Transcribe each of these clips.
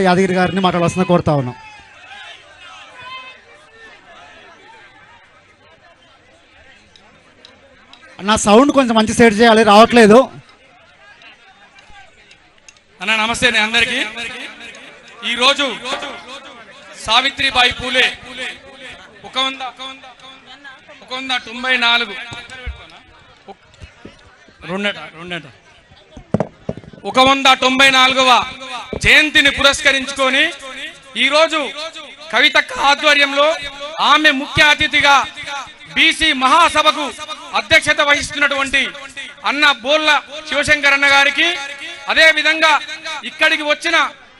యాదగిరి గారిని మాట్లాడాల్సిన కోరుతా ఉన్నాం. నా సౌండ్ కొంచెం మంచి సెట్ చేయాలి, రావట్లేదు అన్న. నమస్తే అందరికీ. ఈరోజు సావిత్రిబాయి పూలే 194వ జయంతిని పురస్కరించుకొని ఈరోజు కవితక్క ఆధ్వర్యంలో ఆమె ముఖ్య అతిథిగా బీసీ మహాసభకు అధ్యక్షత వహిస్తున్నటువంటి అన్న బోల్ల శివశంకర్ అన్న గారికి, అదే విధంగా ఇక్కడికి వచ్చిన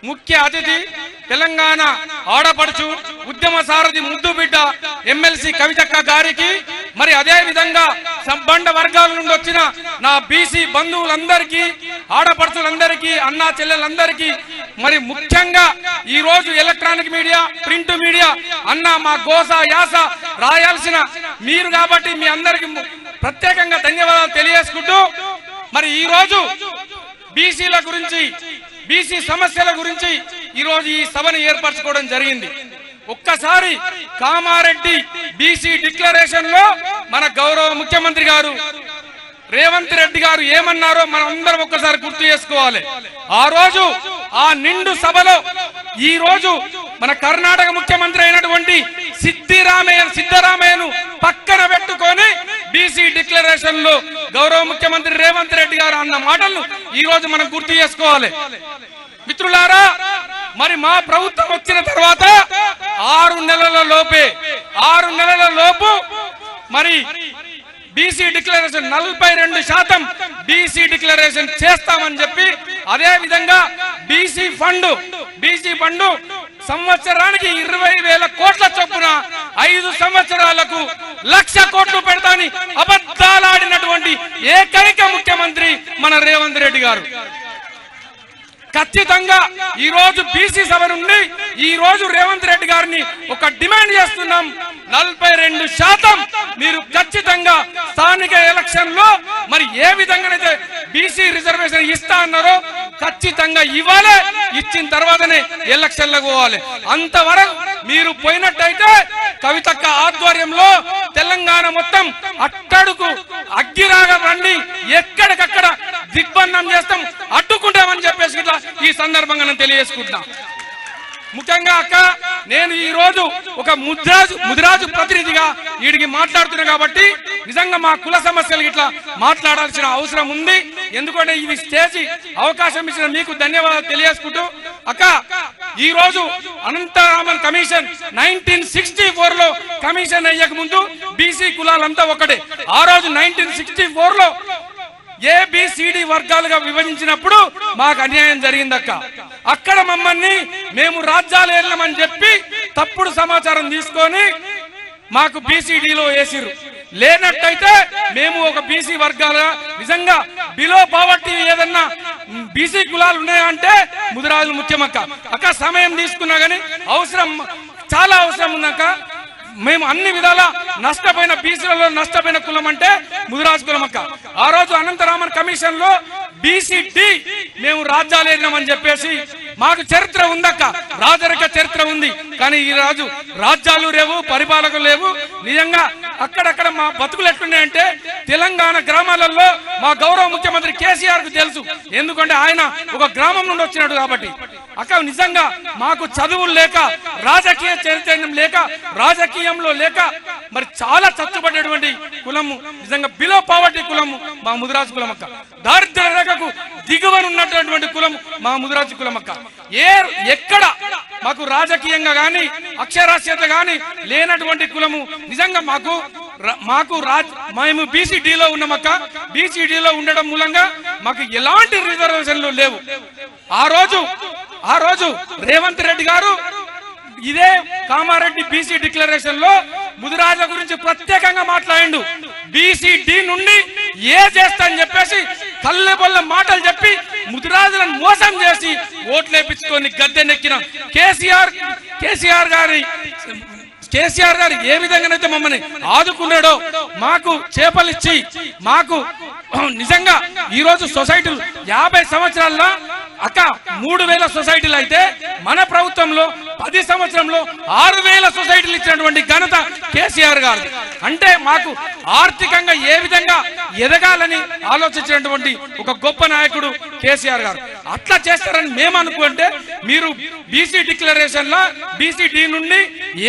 ముఖ్య అతిథి తెలంగాణ ఆడపడుచు ఉద్యమ సారథి ముద్దు బిడ్డ ఎమ్మెల్సీ కవితక్క గారికి, మరి అదే విధంగా సంబంధ వర్గాల నుండి వచ్చిన నా బీసీ బంధువులందరికీ, ఆడపడుచులందరికీ, అన్నా చెల్లెలందరికీ, మరి ముఖ్యంగా ఈ రోజు ఎలక్ట్రానిక్ మీడియా, ప్రింట్ మీడియా అన్న మా గోస యాస రాయాల్సిన మీరు కాబట్టి మీ అందరికి ప్రత్యేకంగా ధన్యవాదాలు తెలియజేసుకుంటూ, మరి ఈ రోజు బీసీల గురించి, బీసీ సమస్యల గురించి ఈరోజు ఈ సభను ఏర్పరచుకోవడం జరిగింది. ఒక్కసారి కామారెడ్డి బీసీ డిక్లరేషన్ లో మన గౌరవ ముఖ్యమంత్రి గారు రేవంత్ రెడ్డి గారు ఏమన్నారో మనం అందరం ఒక్కసారి గుర్తు చేసుకోవాలి. ఆ రోజు ఆ నిండు సభలో ఈ రోజు మన కర్ణాటక ముఖ్యమంత్రి అయినటువంటి సిద్ధరామయ్యను పక్కన పెట్టుకొని బీసీ డిక్లరేషన్ లో గౌరవ ముఖ్యమంత్రి రేవంత్ రెడ్డి గారు అన్న మాటలను ఈ రోజు మనం గుర్తు చేసుకోవాలి. మిత్రులారా, మరి మా ప్రభుత్వం వచ్చిన తర్వాత 6 నెలల లోపు మరి బీసీ డిక్లరేషన్ 42% బీసీ డిక్లరేషన్ చేస్తామని చెప్పి, అదే విధంగా బీసీ ఫండ్ సంవత్సరానికి 20,000 కోట్ల చొప్పున 5 సంవత్సరాలకు 1,00,000 కోట్లు పెడతాని అబద్ధాలాడినటువంటి ఏకైక ముఖ్యమంత్రి మన రేవంత్ రెడ్డి గారు. ఖచ్చితంగా ఈ రోజు బీసీ సభ నుండి ఈ రోజు రేవంత్ రెడ్డి గారిని ఒక డిమాండ్ చేస్తున్నాం. 42% మీరు ఖచ్చితంగా స్థానిక ఎలక్షన్ లో మరి ఏ విధంగానైతే బీసీ రిజర్వేషన్ ఇస్తా అన్నారో ఖచ్చితంగా ఇవ్వాలి. ఇచ్చిన తర్వాతనే ఎలక్షన్లకు పోవాలి. అంతవరకు మీరు పోయినట్టయితే కవితక్క ఆధ్వర్యంలో తెలంగాణ మొత్తం అట్టడుకు అగ్గిరాగా రండి, ఎక్కడికక్కడ దిగ్బంధం చేస్తాం, అడ్డుకుంటామని చెప్పేసి ఈ సందర్భంగా నేను తెలియజేసుకుంటున్నా. ముఖ్యంగా అక్క, నేను ఈ రోజు ఒక ముదిరాజు ప్రతినిధిగా వీడికి మాట్లాడుతున్నా కాబట్టి నిజంగా మా కుల సమస్యలు ఇట్లా మాట్లాడాల్సిన అవసరం ఉంది. ఎందుకంటే ఇది స్టేజి అవకాశం ఇచ్చిన మీకు ధన్యవాదాలు తెలియజేసుకుంటూ, అక్క ఈ రోజు అనంతరామన్ కమిషన్ 1964 లో కమిషన్ అయ్యక ముందు బీసీ కులాలంతా ఒకటే. ఆ రోజు 1964 లో ఏబిసిడి వర్గాలుగా విభజించినప్పుడు మాకు అన్యాయం జరిగిందక్క. అక్కడ మమ్మల్ని మేము రాజ్యాలు వెళ్ళమని చెప్పి తప్పుడు సమాచారం తీసుకొని మాకు బీసీడీలో వేసిరు. లేనట్టయితే మేము ఒక బీసీ వర్గాలుగా నిజంగా బిలో పావర్టీ ఏదన్నా బీసీ కులాలు ఉన్నాయంటే ముదిరాజులు ముఖ్యమక్క. అక్క సమయం తీసుకున్నా గానీ అవసరం చాలా అవసరం ఉన్నాక మేము అన్ని విధాల నష్టపోయిన బీసీలలో నష్టపోయిన కులం అంటే ముదిరాజు కులం అక్క. ఆ రోజు అనంతరామన్ కమిషన్ లో బీసీడీ మేము రాజ్యాలు వెళ్ళినామని చెప్పేసి మాకు చరిత్ర ఉందక్క, రాజరిక చరిత్ర ఉంది. కానీ ఈ రాజు రాజ్యాలు లేవు, పరిపాలకులు లేవు. నిజంగా అక్కడక్కడ మా బతుకులు ఎట్లున్నాయంటే తెలంగాణ గ్రామాలలో మా గౌరవ ముఖ్యమంత్రి కేసీఆర్ కు తెలుసు, ఎందుకంటే ఆయన ఒక గ్రామం నుండి వచ్చినాడు కాబట్టి. అక్క నిజంగా మాకు చదువులు లేక, రాజకీయ చైతన్యం లేక, రాజకీయంలో లేక మరి చాలా చచ్చుపడేటువంటి కులము నిజంగా బిలో పావర్టీ కులము మా ముదిరాజు కులం అక్క. దారిద్ర్య రేఖకు దిగువనున్నటువంటి కులం మా ముదిరాజు కులం అక్క. ఎక్కడ మాకు రాజకీయంగా గాని అక్షరాస్యత గాని లేనటువంటి కులము నిజంగా మేము బీసీడీలో ఉన్నామక్క. బీసీడీలో ఉండడం మూలంగా మాకు ఎలాంటి రిజర్వేషన్లు లేవు. ఆ రోజు రేవంత్ రెడ్డి గారు ఇదే కామారెడ్డి బీసీ డిక్లరేషన్ లో ముదిరాజుల గురించి ప్రత్యేకంగా మాట్లాడిండు. బీసీడీ నుండి ఏ చేస్తా అని చెప్పేసి కల్లెబొల్ల మాటలు చెప్పి ముదిరాజులను మోసం చేసి ఓట్లేపించుకొని గద్దెనెక్కిన కేసీఆర్ గారు ఏ విధంగానైతే మమ్మల్ని ఆదుకున్నాడో, మాకు చేపలిచ్చి మాకు నిజంగా ఈ రోజు సొసైటీలు 50 సంవత్సరాల్లో అక్క 3000 సొసైటీలు అయితే మన ప్రభుత్వంలో 10 సంవత్సరంలో 6000 సొసైటీలు ఇచ్చినటువంటి ఘనత కేసీఆర్ గారు. అంటే మాకు ఆర్థికంగా ఏ విధంగా ఎదగాలని ఆలోచించినటువంటి ఒక గొప్ప నాయకుడు కేసీఆర్ గారు. అట్లా చేస్తారని మేము అనుకుంటే మీరు బీసీ డిక్లరేషన్ లో బీసీ డి నుండి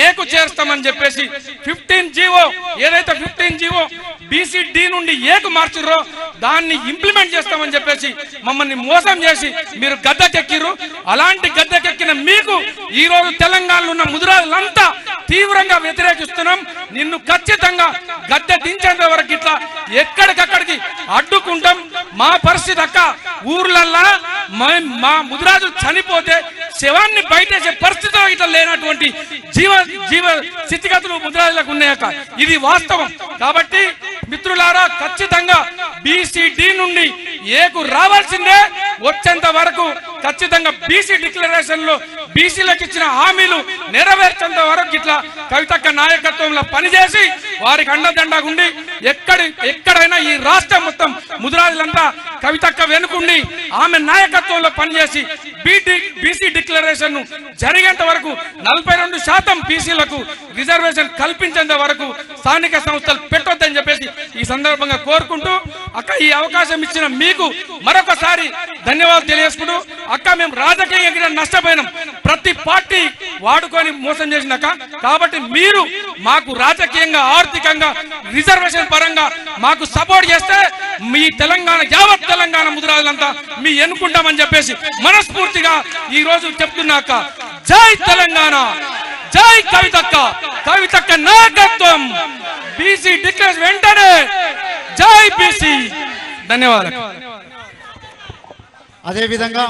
ఏకు చేస్తామని చెప్పేసి 15 జీవో ఏదైతే 15 జీవో బీసీ డి నుండి ఏకు మార్చిర్రో దాన్ని ఇంప్లిమెంట్ చేస్తామని చెప్పేసి మమ్మల్ని మోసం చేసి మీరు గద్దెకెక్కిరు. అలాంటి గద్దెకెక్కిన మీకు ఈ రోజు తెలంగాణలో ఉన్న ముదిరాజులంతా తీవ్రంగా వ్యతిరేకిస్తున్నాం. నిన్ను ఖచ్చితంగా గద్దె దించేంత వరకు ఇట్లా ఎక్కడికక్కడికి అడ్డుకుంటాం. మా పరిస్థితి అక్క ఊర్లల్లా మా ముదిరాజులు చనిపోతే శవాన్ని బయటేసే పరిస్థితిలో ఇట్లా లేనటువంటి జీవ స్థితిగతులు ముదిరాజులకు ఉన్నాయక్క. ఇది వాస్తవం. కాబట్టి మిత్రులారా ఖచ్చితంగా బీసీడీ నుండి ఏకు రావాల్సిందే. వచ్చేంత వరకు ఖచ్చితంగా బీసీ డిక్లరేషన్ లో బీసీలకు ఇచ్చిన హామీలు నెరవేర్చేంత వరకు ఇట్లా కవితక్క నాయకత్వంలో పనిచేసి వారికి అండదండగా ఉండి ఎక్కడైనా ఈ రాష్ట్రం మొత్తం ముదిరాజులంతా కవితక్క వెనుకుండి ఆమె నాయకత్వంలో పనిచేసి బీసీ డిక్లరేషన్ ను జరిగేంత వరకు 42% బీసీలకు రిజర్వేషన్ కల్పించేంత వరకు స్థానిక సంస్థలు పెట్టొద్దని చెప్పేసి ఈ సందర్భంగా కోరుకుంటూ అక్క ఈ అవకాశం ఇచ్చిన మీకు మరొకసారి ధన్యవాదాలు తెలియజేసుకుంటూ అక్క మేము రాజకీయంగా నష్టపోయినాం. ప్రతి పార్టీ వాడుకొని మోసం చేసినాక కాబట్టి మీరు మాకు రాజకీయంగా ఆర్థికంగా రిజర్వేషన్ పరంగా మాకు సపోర్ట్ చేస్తే మీ తెలంగాణ యావత్ తెలంగాణ ముదిరాజులంతా మీ ఎన్నుకుంటామని చెప్పేసి మనస్ఫూర్తిగా ఈ రోజు చెప్తున్నాక జై తెలంగాణ, జై కవితక్క, కవితక్క నాయకత్వం, బీసీ డిక్లేర్ వెంటనే జై బీసీ. ధన్యవాదాలు. అదే విధంగా